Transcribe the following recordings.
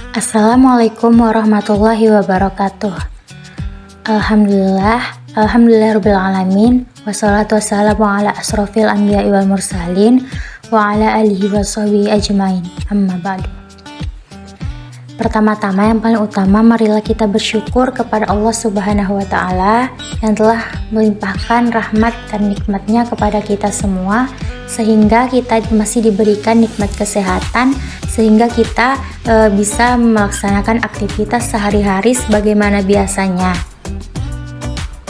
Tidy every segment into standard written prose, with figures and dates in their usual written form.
Assalamualaikum warahmatullahi wabarakatuh. Alhamdulillahirrabbilalamin. Wassalatu wassalamu ala asrofil anbiya'i wal mursalin wa ala alihi wa sahbihi ajmain. Amma ba'du. Pertama-tama yang paling utama, marilah kita bersyukur kepada Allah Subhanahu wa Ta'ala yang telah melimpahkan rahmat dan nikmatnya kepada kita semua, sehingga kita masih diberikan nikmat kesehatan, sehingga kita bisa melaksanakan aktivitas sehari-hari sebagaimana biasanya.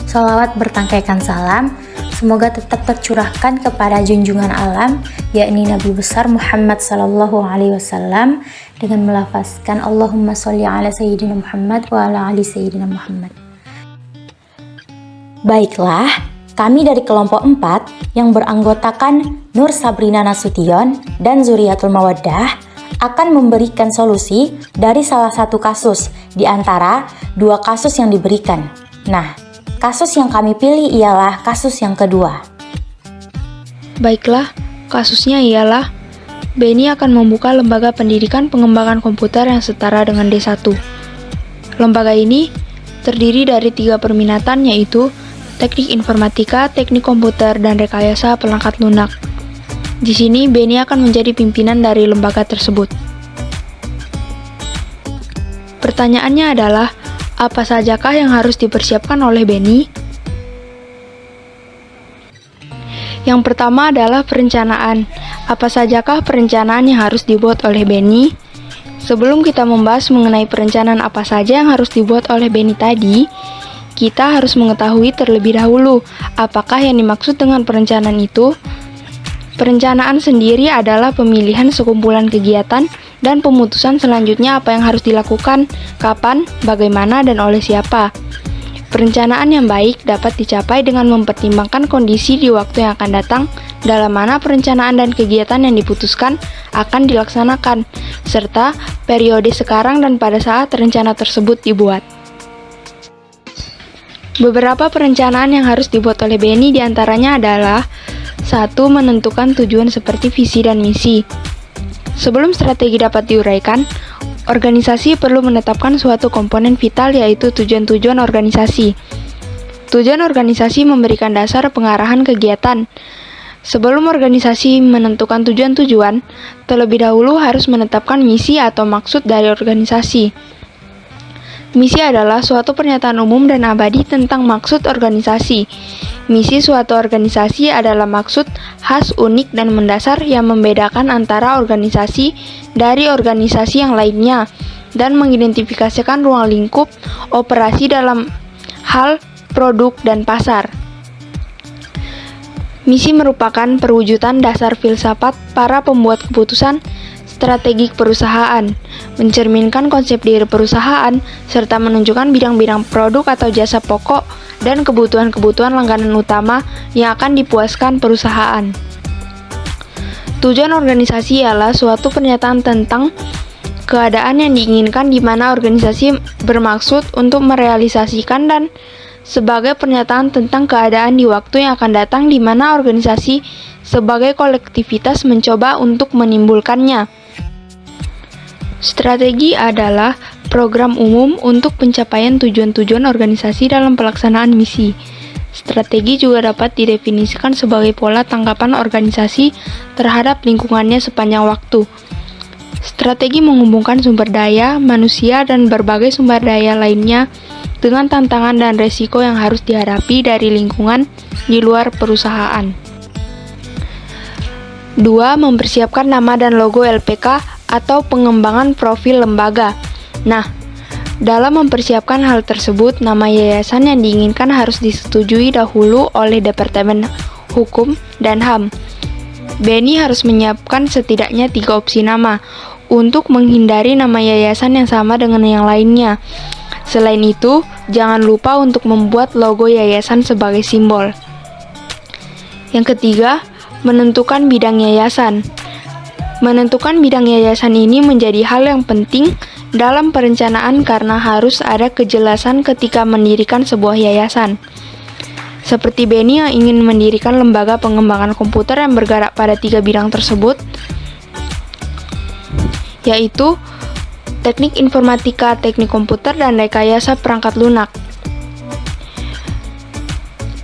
Sholawat bertangkaikan salam semoga tetap tercurahkan kepada junjungan alam, yakni Nabi besar Muhammad sallallahu alaihi wasallam, dengan melafazkan Allahumma sholli ala sayyidina Muhammad wa ala ali sayyidina Muhammad. Baiklah, kami dari kelompok 4 yang beranggotakan Nur Sabrina Nasution dan Zuriatul Mawaddah akan memberikan solusi dari salah satu kasus di antara 2 kasus yang diberikan. Nah, kasus yang kami pilih ialah kasus yang kedua. Baiklah, kasusnya ialah Beni akan membuka lembaga pendidikan pengembangan komputer yang setara dengan D1. Lembaga ini terdiri dari 3 perminatan, yaitu teknik informatika, teknik komputer, dan rekayasa perangkat lunak. Di sini Beni akan menjadi pimpinan dari lembaga tersebut. Pertanyaannya adalah, apa sajakah yang harus dipersiapkan oleh Beni? Yang pertama adalah perencanaan. Apa sajakah perencanaan yang harus dibuat oleh Beni? Sebelum kita membahas mengenai perencanaan apa saja yang harus dibuat oleh Beni tadi, kita harus mengetahui terlebih dahulu apakah yang dimaksud dengan perencanaan itu. Perencanaan sendiri adalah pemilihan sekumpulan kegiatan dan pemutusan selanjutnya apa yang harus dilakukan, kapan, bagaimana, dan oleh siapa. Perencanaan yang baik dapat dicapai dengan mempertimbangkan kondisi di waktu yang akan datang, dalam mana perencanaan dan kegiatan yang diputuskan akan dilaksanakan, serta periode sekarang dan pada saat rencana tersebut dibuat. Beberapa perencanaan yang harus dibuat oleh Beni diantaranya adalah 1. Menentukan tujuan seperti visi dan misi. Sebelum strategi dapat diuraikan, organisasi perlu menetapkan suatu komponen vital, yaitu tujuan-tujuan organisasi. Tujuan organisasi memberikan dasar pengarahan kegiatan. Sebelum organisasi menentukan tujuan-tujuan, terlebih dahulu harus menetapkan misi atau maksud dari organisasi. Misi adalah suatu pernyataan umum dan abadi tentang maksud organisasi. Misi suatu organisasi adalah maksud khas, unik, dan mendasar yang membedakan antara organisasi dari organisasi yang lainnya dan mengidentifikasikan ruang lingkup operasi dalam hal produk dan pasar. Misi merupakan perwujudan dasar filsafat para pembuat keputusan strategik perusahaan, mencerminkan konsep diri perusahaan, serta menunjukkan bidang-bidang produk atau jasa pokok dan kebutuhan-kebutuhan langganan utama yang akan dipuaskan perusahaan. Tujuan organisasi ialah suatu pernyataan tentang keadaan yang diinginkan di mana organisasi bermaksud untuk merealisasikan, dan sebagai pernyataan tentang keadaan di waktu yang akan datang di mana organisasi sebagai kolektivitas mencoba untuk menimbulkannya. Strategi adalah program umum untuk pencapaian tujuan-tujuan organisasi dalam pelaksanaan misi. Strategi juga dapat didefinisikan sebagai pola tanggapan organisasi terhadap lingkungannya sepanjang waktu. Strategi menghubungkan sumber daya, manusia, dan berbagai sumber daya lainnya dengan tantangan dan resiko yang harus dihadapi dari lingkungan di luar perusahaan. 2. Mempersiapkan nama dan logo LPK atau pengembangan profil lembaga. Nah, dalam mempersiapkan hal tersebut, nama yayasan yang diinginkan harus disetujui dahulu oleh Departemen Hukum dan HAM. Beni harus menyiapkan setidaknya 3 opsi nama untuk menghindari nama yayasan yang sama dengan yang lainnya. Selain itu, jangan lupa untuk membuat logo yayasan sebagai simbol. Yang ketiga, menentukan bidang yayasan. Menentukan bidang yayasan ini menjadi hal yang penting dalam perencanaan karena harus ada kejelasan ketika mendirikan sebuah yayasan. Seperti Beni yang ingin mendirikan lembaga pengembangan komputer yang bergerak pada 3 bidang tersebut, yaitu teknik informatika, teknik komputer, dan rekayasa perangkat lunak.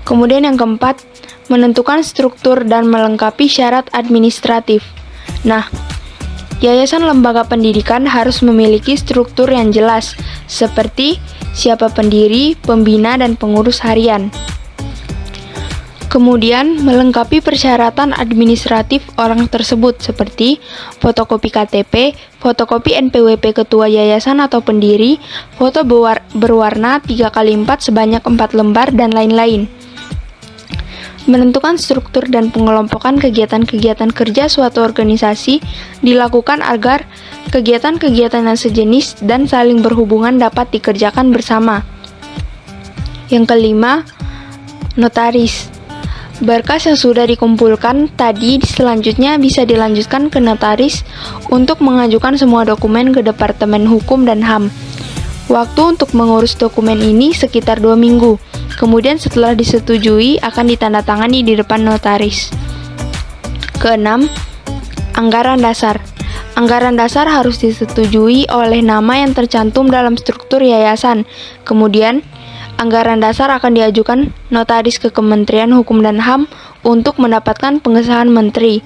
Kemudian yang keempat, menentukan struktur dan melengkapi syarat administratif. Nah, yayasan lembaga pendidikan harus memiliki struktur yang jelas, seperti siapa pendiri, pembina, dan pengurus harian. Kemudian, melengkapi persyaratan administratif orang tersebut seperti fotokopi KTP, fotokopi NPWP ketua yayasan atau pendiri, foto berwarna 3x4 sebanyak 4 lembar, dan lain-lain. Menentukan struktur dan pengelompokan kegiatan-kegiatan kerja suatu organisasi dilakukan agar kegiatan-kegiatan yang sejenis dan saling berhubungan dapat dikerjakan bersama. Yang kelima, notaris. Berkas yang sudah dikumpulkan tadi selanjutnya bisa dilanjutkan ke notaris untuk mengajukan semua dokumen ke Departemen Hukum dan HAM. Waktu untuk mengurus dokumen ini sekitar 2 minggu. Kemudian setelah disetujui akan ditandatangani di depan notaris. Keenam, anggaran dasar. Anggaran dasar harus disetujui oleh nama yang tercantum dalam struktur yayasan. Kemudian, anggaran dasar akan diajukan notaris ke Kementerian Hukum dan HAM untuk mendapatkan pengesahan menteri.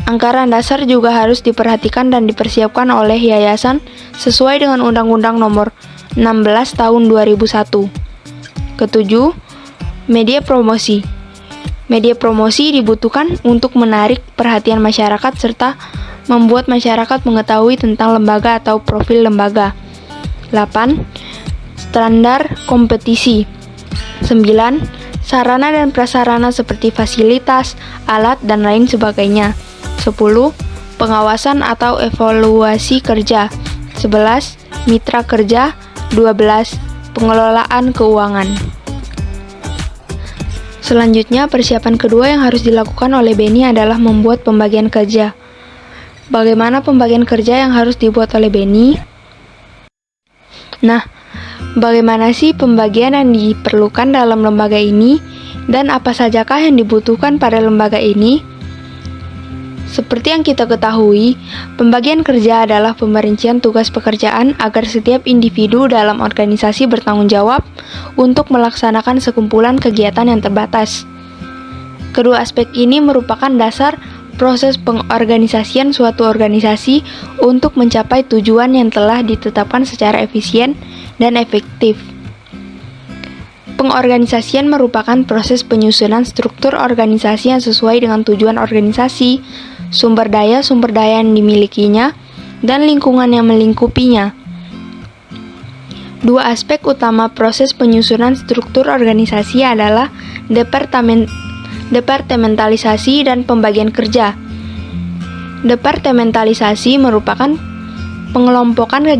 Anggaran dasar juga harus diperhatikan dan dipersiapkan oleh yayasan sesuai dengan Undang-Undang Nomor 16 Tahun 2001. Ketujuh, media promosi. Media promosi dibutuhkan untuk menarik perhatian masyarakat serta membuat masyarakat mengetahui tentang lembaga atau profil lembaga. 8. Standar kompetisi. 9. Sarana dan prasarana seperti fasilitas, alat, dan lain sebagainya. 10. Pengawasan atau evaluasi kerja. 11. Mitra kerja. 12. Pengelolaan keuangan. Selanjutnya, persiapan kedua yang harus dilakukan oleh Beni adalah membuat pembagian kerja. Bagaimana pembagian kerja yang harus dibuat oleh Beni? Nah, bagaimana sih pembagian yang diperlukan dalam lembaga ini dan apa sajakah yang dibutuhkan pada lembaga ini? Seperti yang kita ketahui, pembagian kerja adalah pemerincian tugas pekerjaan agar setiap individu dalam organisasi bertanggung jawab untuk melaksanakan sekumpulan kegiatan yang terbatas. Kedua aspek ini merupakan dasar proses pengorganisasian suatu organisasi untuk mencapai tujuan yang telah ditetapkan secara efisien dan efektif. Pengorganisasian merupakan proses penyusunan struktur organisasi yang sesuai dengan tujuan organisasi, sumber daya yang dimilikinya, dan lingkungan yang melingkupinya. Dua aspek utama proses penyusunan struktur organisasi adalah departementalisasi dan pembagian kerja. Departementalisasi merupakan pengelompokan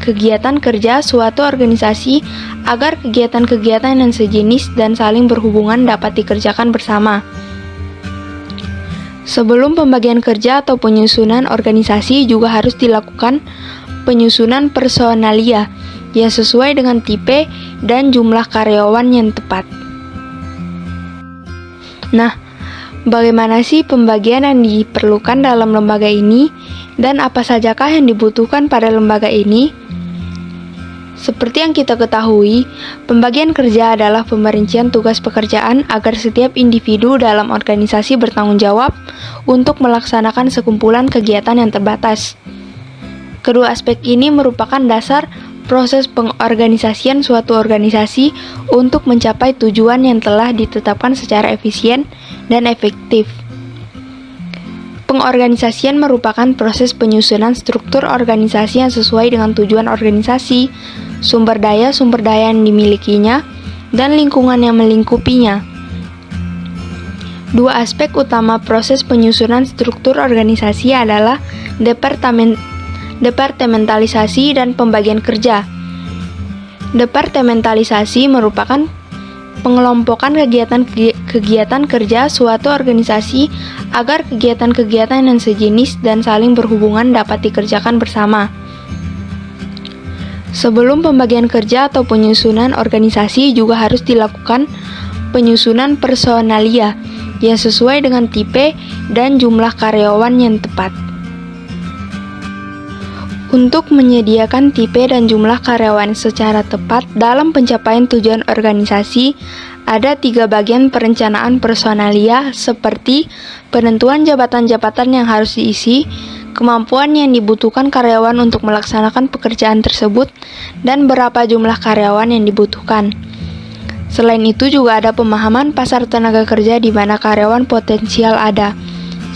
kegiatan kerja suatu organisasi agar kegiatan-kegiatan yang sejenis dan saling berhubungan dapat dikerjakan bersama. Sebelum pembagian kerja atau penyusunan organisasi juga harus dilakukan penyusunan personalia yang sesuai dengan tipe dan jumlah karyawan yang tepat. Nah, bagaimana sih pembagian yang diperlukan dalam lembaga ini dan apa sajakah yang dibutuhkan pada lembaga ini? Seperti yang kita ketahui, pembagian kerja adalah pemerincian tugas pekerjaan agar setiap individu dalam organisasi bertanggung jawab untuk melaksanakan sekumpulan kegiatan yang terbatas. Kedua aspek ini merupakan dasar proses pengorganisasian suatu organisasi untuk mencapai tujuan yang telah ditetapkan secara efisien dan efektif. Pengorganisasian merupakan proses penyusunan struktur organisasi yang sesuai dengan tujuan organisasi, sumber daya yang dimilikinya, dan lingkungan yang melingkupinya. Dua aspek utama proses penyusunan struktur organisasi adalah departementalisasi dan pembagian kerja. Departementalisasi merupakan pengelompokan kegiatan kerja suatu organisasi agar kegiatan-kegiatan yang sejenis dan saling berhubungan dapat dikerjakan bersama. Sebelum pembagian kerja atau penyusunan organisasi juga harus dilakukan penyusunan personalia yang sesuai dengan tipe dan jumlah karyawan yang tepat. Untuk menyediakan tipe dan jumlah karyawan secara tepat dalam pencapaian tujuan organisasi, ada 3 bagian perencanaan personalia seperti penentuan jabatan-jabatan yang harus diisi, kemampuan yang dibutuhkan karyawan untuk melaksanakan pekerjaan tersebut, dan berapa jumlah karyawan yang dibutuhkan. Selain itu juga ada pemahaman pasar tenaga kerja di mana karyawan potensial ada,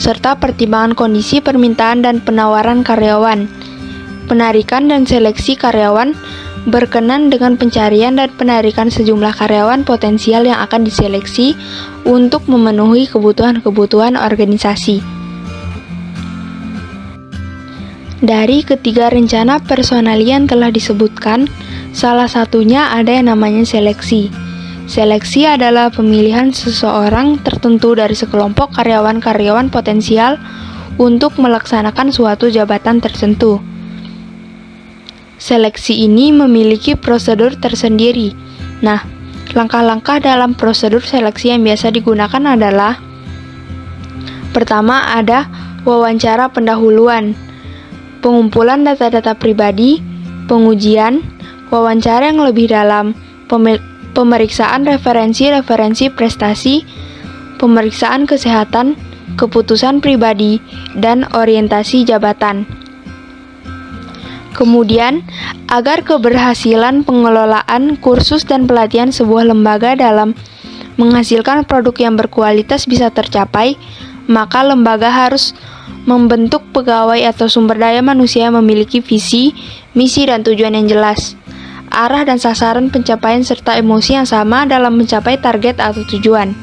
serta pertimbangan kondisi permintaan dan penawaran karyawan, penarikan dan seleksi karyawan, berkenan dengan pencarian dan penarikan sejumlah karyawan potensial yang akan diseleksi untuk memenuhi kebutuhan-kebutuhan organisasi. Dari ketiga rencana personalia yang telah disebutkan, salah satunya ada yang namanya seleksi. Seleksi adalah pemilihan seseorang tertentu dari sekelompok karyawan-karyawan potensial untuk melaksanakan suatu jabatan tertentu. Seleksi ini memiliki prosedur tersendiri. Nah, langkah-langkah dalam prosedur seleksi yang biasa digunakan adalah: pertama, ada wawancara pendahuluan, pengumpulan data-data pribadi, pengujian, wawancara yang lebih dalam, pemeriksaan referensi prestasi, pemeriksaan kesehatan, keputusan pribadi, dan orientasi jabatan. Kemudian, agar keberhasilan pengelolaan kursus dan pelatihan sebuah lembaga dalam menghasilkan produk yang berkualitas bisa tercapai, maka lembaga harus membentuk pegawai atau sumber daya manusia yang memiliki visi, misi, dan tujuan yang jelas, arah dan sasaran pencapaian serta emosi yang sama dalam mencapai target atau tujuan,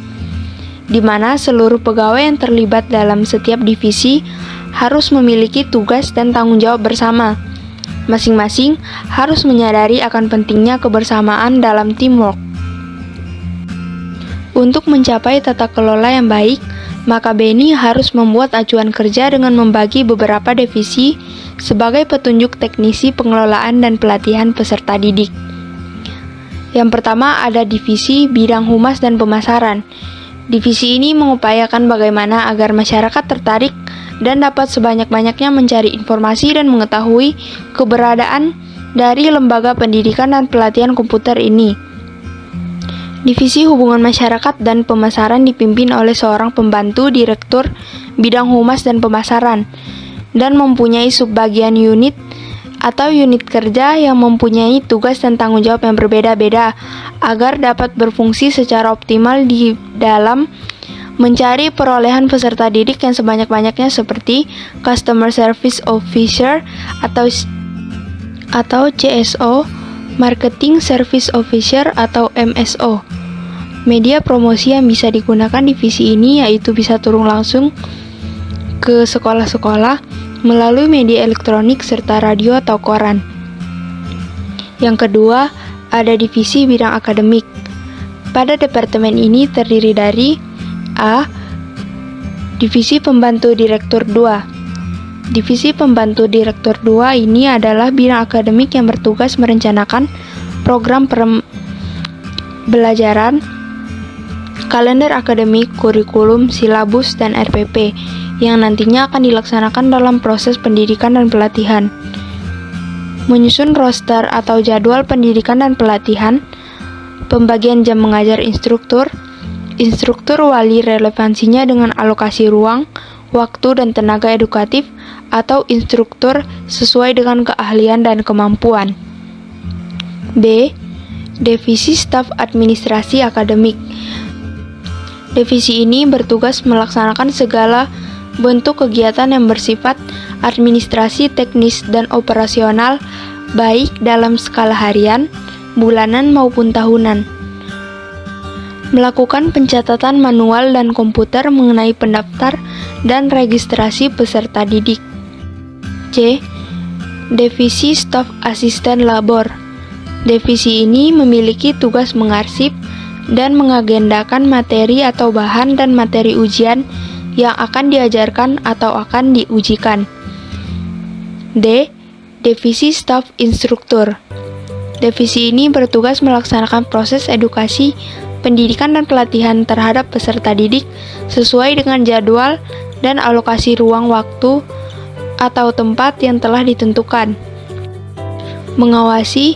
di mana seluruh pegawai yang terlibat dalam setiap divisi harus memiliki tugas dan tanggung jawab bersama. Masing-masing harus menyadari akan pentingnya kebersamaan dalam teamwork. Untuk mencapai tata kelola yang baik, maka BNI harus membuat acuan kerja dengan membagi beberapa divisi sebagai petunjuk teknisi pengelolaan dan pelatihan peserta didik. Yang pertama ada divisi bidang humas dan pemasaran. Divisi ini mengupayakan bagaimana agar masyarakat tertarik dan dapat sebanyak-banyaknya mencari informasi dan mengetahui keberadaan dari lembaga pendidikan dan pelatihan komputer ini. Divisi hubungan masyarakat dan pemasaran dipimpin oleh seorang pembantu direktur bidang humas dan pemasaran dan mempunyai subbagian unit atau unit kerja yang mempunyai tugas dan tanggung jawab yang berbeda-beda agar dapat berfungsi secara optimal di dalam mencari perolehan peserta didik yang sebanyak-banyaknya seperti Customer Service Officer atau CSO, Marketing Service Officer atau MSO. Media promosi yang bisa digunakan divisi ini yaitu bisa turun langsung ke sekolah-sekolah melalui media elektronik serta radio atau koran. Yang kedua, ada divisi bidang akademik. Pada departemen ini terdiri dari A. Divisi Pembantu Direktur 2. Divisi Pembantu Direktur 2 ini adalah bidang akademik yang bertugas merencanakan program pembelajaran, kalender akademik, kurikulum, silabus, dan RPP yang nantinya akan dilaksanakan dalam proses pendidikan dan pelatihan. Menyusun roster atau jadwal pendidikan dan pelatihan, pembagian jam mengajar instruktur wali relevansinya dengan alokasi ruang, waktu, dan tenaga edukatif atau instruktur sesuai dengan keahlian dan kemampuan. B. Divisi Staf Administrasi Akademik. Divisi ini bertugas melaksanakan segala bentuk kegiatan yang bersifat administrasi, teknis, dan operasional baik dalam skala harian, bulanan, maupun tahunan. Melakukan pencatatan manual dan komputer mengenai pendaftar dan registrasi peserta didik. C. Divisi Staf Asisten Labor. Divisi ini memiliki tugas mengarsip dan mengagendakan materi atau bahan dan materi ujian yang akan diajarkan atau akan diujikan. D. Divisi Staf Instruktur. Divisi ini bertugas melaksanakan proses edukasi, pendidikan dan pelatihan terhadap peserta didik sesuai dengan jadwal dan alokasi ruang waktu atau tempat yang telah ditentukan. Mengawasi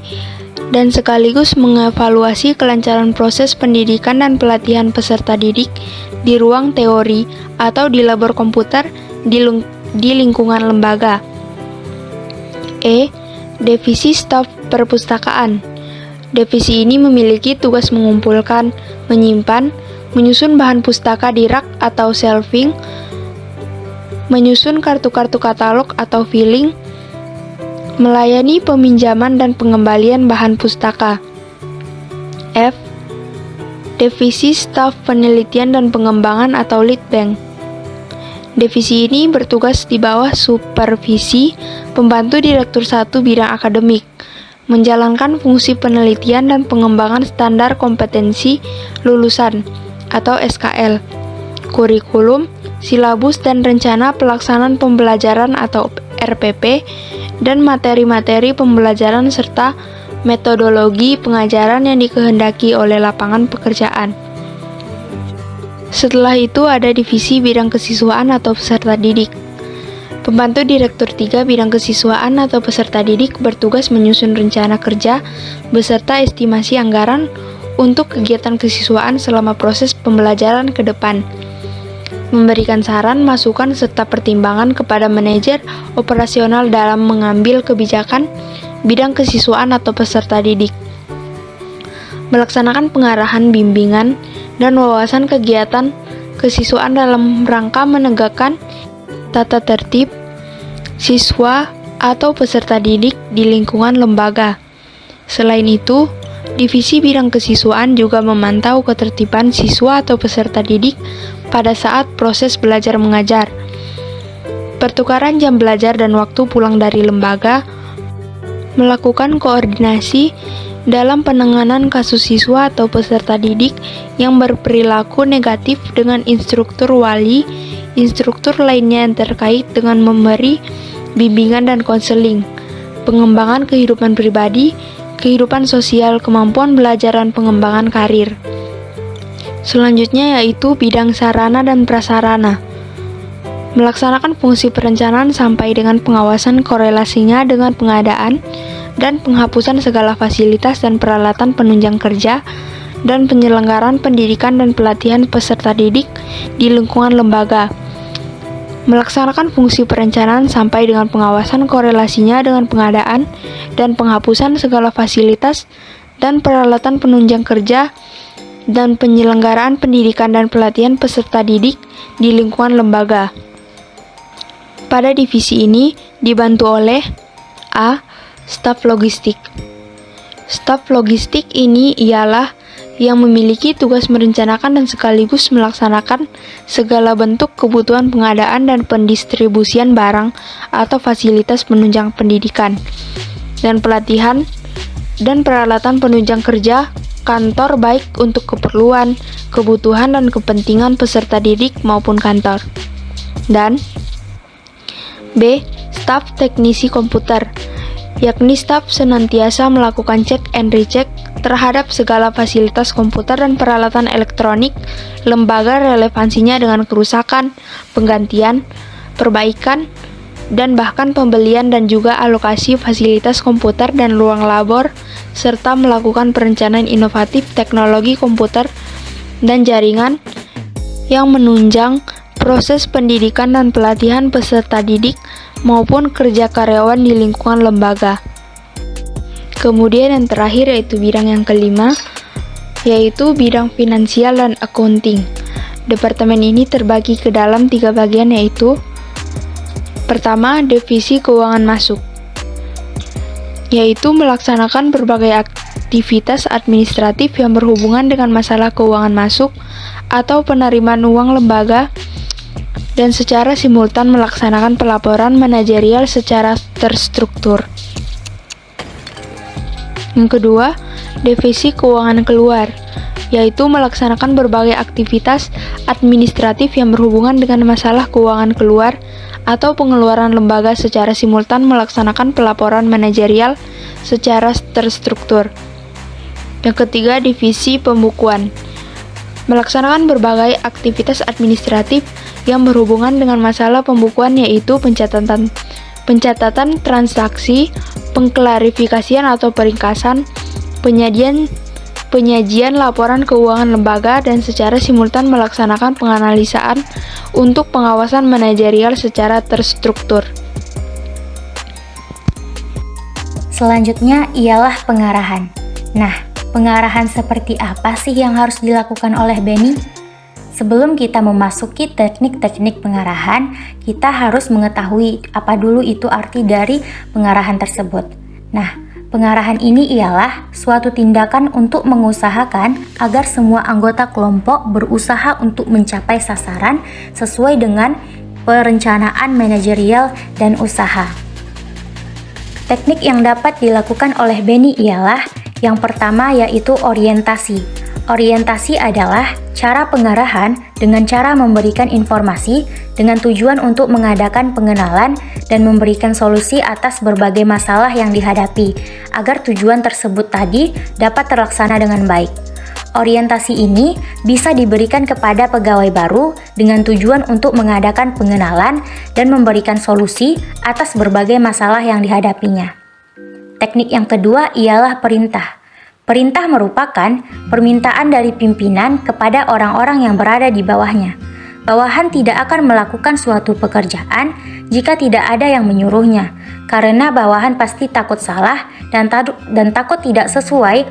dan sekaligus mengevaluasi kelancaran proses pendidikan dan pelatihan peserta didik di ruang teori atau di labor komputer di lingkungan lembaga. Divisi staf perpustakaan. Divisi ini memiliki tugas mengumpulkan, menyimpan, menyusun bahan pustaka di rak atau shelving, menyusun kartu-kartu katalog atau filing, melayani peminjaman dan pengembalian bahan pustaka. Divisi staf penelitian dan pengembangan atau lead bank. Divisi ini bertugas di bawah supervisi pembantu Direktur 1 bidang akademik, menjalankan fungsi penelitian dan pengembangan standar kompetensi lulusan atau SKL, kurikulum, silabus dan rencana pelaksanaan pembelajaran atau RPP, dan materi-materi pembelajaran serta metodologi pengajaran yang dikehendaki oleh lapangan pekerjaan. Setelah itu ada divisi bidang kesiswaan atau peserta didik. Pembantu Direktur 3 bidang kesiswaan atau peserta didik bertugas menyusun rencana kerja beserta estimasi anggaran untuk kegiatan kesiswaan selama proses pembelajaran ke depan. Memberikan saran, masukan, serta pertimbangan kepada manajer operasional dalam mengambil kebijakan bidang kesiswaan atau peserta didik. Melaksanakan pengarahan, bimbingan, dan wawasan kegiatan kesiswaan dalam rangka menegakkan tata tertib siswa atau peserta didik di lingkungan lembaga. Selain itu, divisi bidang kesiswaan juga memantau ketertiban siswa atau peserta didik pada saat proses belajar mengajar, pertukaran jam belajar dan waktu pulang dari lembaga, melakukan koordinasi dalam penanganan kasus siswa atau peserta didik yang berperilaku negatif dengan instruktur wali, instruktur lainnya yang terkait dengan memberi bimbingan dan konseling, pengembangan kehidupan pribadi, kehidupan sosial, kemampuan belajar dan pengembangan karir. Selanjutnya yaitu bidang sarana dan prasarana. Melaksanakan fungsi perencanaan sampai dengan pengawasan korelasinya dengan pengadaan dan penghapusan segala fasilitas dan peralatan penunjang kerja dan penyelenggaraan pendidikan dan pelatihan peserta didik di lingkungan lembaga. Melaksanakan fungsi perencanaan sampai dengan pengawasan korelasinya dengan pengadaan dan penghapusan segala fasilitas dan peralatan penunjang kerja dan penyelenggaraan pendidikan dan pelatihan peserta didik di lingkungan lembaga. Pada divisi ini dibantu oleh A. Staf logistik. Staf logistik ini ialah yang memiliki tugas merencanakan dan sekaligus melaksanakan segala bentuk kebutuhan pengadaan dan pendistribusian barang atau fasilitas penunjang pendidikan dan pelatihan dan peralatan penunjang kerja kantor baik untuk keperluan, kebutuhan dan kepentingan peserta didik maupun kantor. Dan B. Staf teknisi komputer, yakni staf senantiasa melakukan cek and recheck terhadap segala fasilitas komputer dan peralatan elektronik lembaga relevansinya dengan kerusakan, penggantian, perbaikan, dan bahkan pembelian dan juga alokasi fasilitas komputer dan ruang labor, serta melakukan perencanaan inovatif teknologi komputer dan jaringan yang menunjang proses pendidikan dan pelatihan peserta didik maupun kerja karyawan di lingkungan lembaga. Kemudian yang terakhir yaitu bidang yang kelima, yaitu bidang finansial dan accounting. Departemen ini terbagi ke dalam 3 bagian, yaitu pertama, divisi keuangan masuk, yaitu melaksanakan berbagai aktivitas administratif yang berhubungan dengan masalah keuangan masuk atau penerimaan uang lembaga dan secara simultan melaksanakan pelaporan manajerial secara terstruktur. Yang kedua, divisi keuangan keluar, yaitu melaksanakan berbagai aktivitas administratif yang berhubungan dengan masalah keuangan keluar atau pengeluaran lembaga secara simultan melaksanakan pelaporan manajerial secara terstruktur. Yang ketiga, divisi pembukuan, melaksanakan berbagai aktivitas administratif yang berhubungan dengan masalah pembukuan, yaitu pencatatan pencatatan transaksi, pengklarifikasian atau peringkasan, penyajian laporan keuangan lembaga, dan secara simultan melaksanakan penganalisaan untuk pengawasan manajerial secara terstruktur. Selanjutnya ialah pengarahan. Nah, pengarahan seperti apa sih yang harus dilakukan oleh BENI? Sebelum kita memasuki teknik-teknik pengarahan, kita harus mengetahui apa dulu itu arti dari pengarahan tersebut. Nah, pengarahan ini ialah suatu tindakan untuk mengusahakan agar semua anggota kelompok berusaha untuk mencapai sasaran sesuai dengan perencanaan manajerial dan usaha. Teknik yang dapat dilakukan oleh BENI ialah yang pertama yaitu orientasi. Orientasi adalah cara pengarahan dengan cara memberikan informasi dengan tujuan untuk mengadakan pengenalan dan memberikan solusi atas berbagai masalah yang dihadapi agar tujuan tersebut tadi dapat terlaksana dengan baik. Orientasi ini bisa diberikan kepada pegawai baru dengan tujuan untuk mengadakan pengenalan dan memberikan solusi atas berbagai masalah yang dihadapinya. Teknik yang kedua ialah perintah. Perintah merupakan permintaan dari pimpinan kepada orang-orang yang berada di bawahnya. Bawahan tidak akan melakukan suatu pekerjaan jika tidak ada yang menyuruhnya, karena bawahan pasti takut salah dan takut tidak sesuai.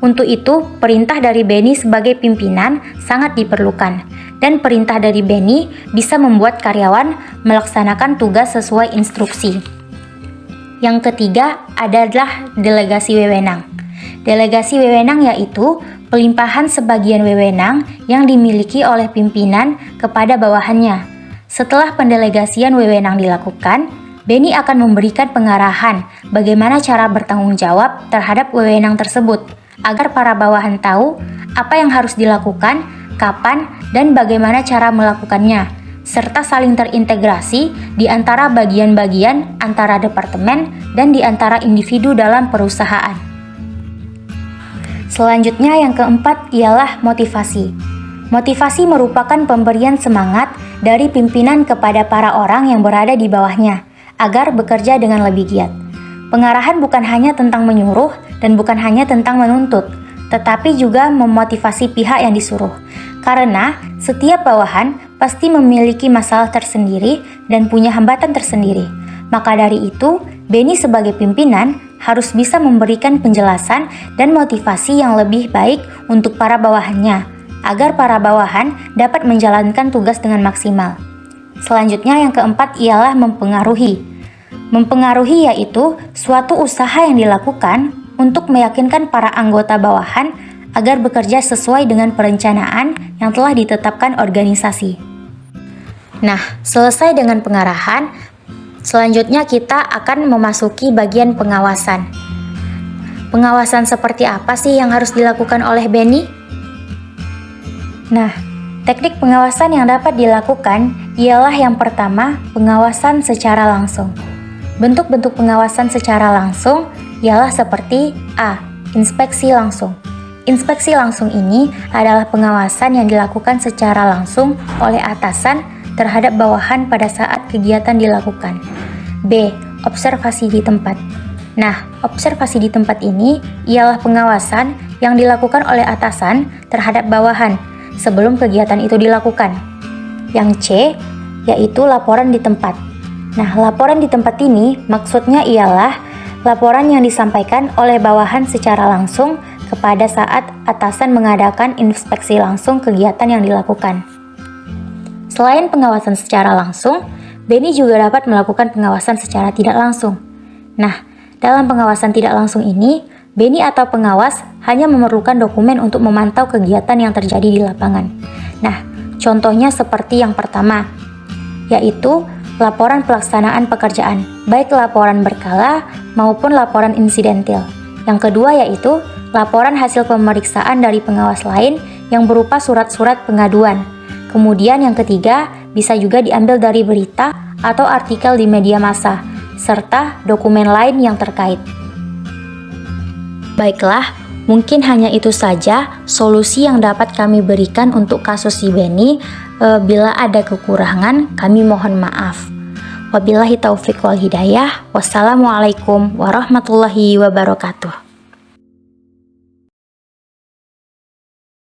Untuk itu, perintah dari BENI sebagai pimpinan sangat diperlukan, dan perintah dari BENI bisa membuat karyawan melaksanakan tugas sesuai instruksi. Yang ketiga adalah delegasi wewenang. Delegasi wewenang yaitu pelimpahan sebagian wewenang yang dimiliki oleh pimpinan kepada bawahannya. Setelah pendelegasian wewenang dilakukan, BENI akan memberikan pengarahan bagaimana cara bertanggung jawab terhadap wewenang tersebut, agar para bawahan tahu apa yang harus dilakukan, kapan, dan bagaimana cara melakukannya, serta saling terintegrasi di antara bagian-bagian antara departemen dan di antara individu dalam perusahaan. Selanjutnya yang keempat ialah motivasi. Motivasi merupakan pemberian semangat dari pimpinan kepada para orang yang berada di bawahnya agar bekerja dengan lebih giat. Pengarahan bukan hanya tentang menyuruh dan bukan hanya tentang menuntut, tetapi juga memotivasi pihak yang disuruh. Karena setiap bawahan pasti memiliki masalah tersendiri dan punya hambatan tersendiri. Maka dari itu, BENI sebagai pimpinan harus bisa memberikan penjelasan dan motivasi yang lebih baik untuk para bawahannya, agar para bawahan dapat menjalankan tugas dengan maksimal. Selanjutnya yang keempat ialah mempengaruhi. Mempengaruhi yaitu suatu usaha yang dilakukan untuk meyakinkan para anggota bawahan agar bekerja sesuai dengan perencanaan yang telah ditetapkan organisasi. Nah, selesai dengan pengarahan, selanjutnya kita akan memasuki bagian pengawasan. Pengawasan seperti apa sih yang harus dilakukan oleh BENI? Nah, teknik pengawasan yang dapat dilakukan ialah yang pertama, pengawasan secara langsung. Bentuk-bentuk pengawasan secara langsung ialah seperti A. Inspeksi langsung. Inspeksi langsung ini adalah pengawasan yang dilakukan secara langsung oleh atasan terhadap bawahan pada saat kegiatan dilakukan. B. Observasi di tempat. Nah, observasi di tempat ini ialah pengawasan yang dilakukan oleh atasan terhadap bawahan sebelum kegiatan itu dilakukan. Yang C, yaitu laporan di tempat. Nah, laporan di tempat ini maksudnya ialah laporan yang disampaikan oleh bawahan secara langsung kepada saat atasan mengadakan inspeksi langsung kegiatan yang dilakukan. Selain pengawasan secara langsung, BENI juga dapat melakukan pengawasan secara tidak langsung. Nah, dalam pengawasan tidak langsung ini, BENI atau pengawas hanya memerlukan dokumen untuk memantau kegiatan yang terjadi di lapangan. Nah, contohnya seperti yang pertama, yaitu laporan pelaksanaan pekerjaan, baik laporan berkala maupun laporan insidentil. Yang kedua yaitu laporan hasil pemeriksaan dari pengawas lain yang berupa surat-surat pengaduan. Kemudian yang ketiga bisa juga diambil dari berita atau artikel di media massa, serta dokumen lain yang terkait. Baiklah, mungkin hanya itu saja solusi yang dapat kami berikan untuk kasus si BENI. Bila ada kekurangan, kami mohon maaf. Wabillahi taufiq wal hidayah. Wassalamualaikum warahmatullahi wabarakatuh.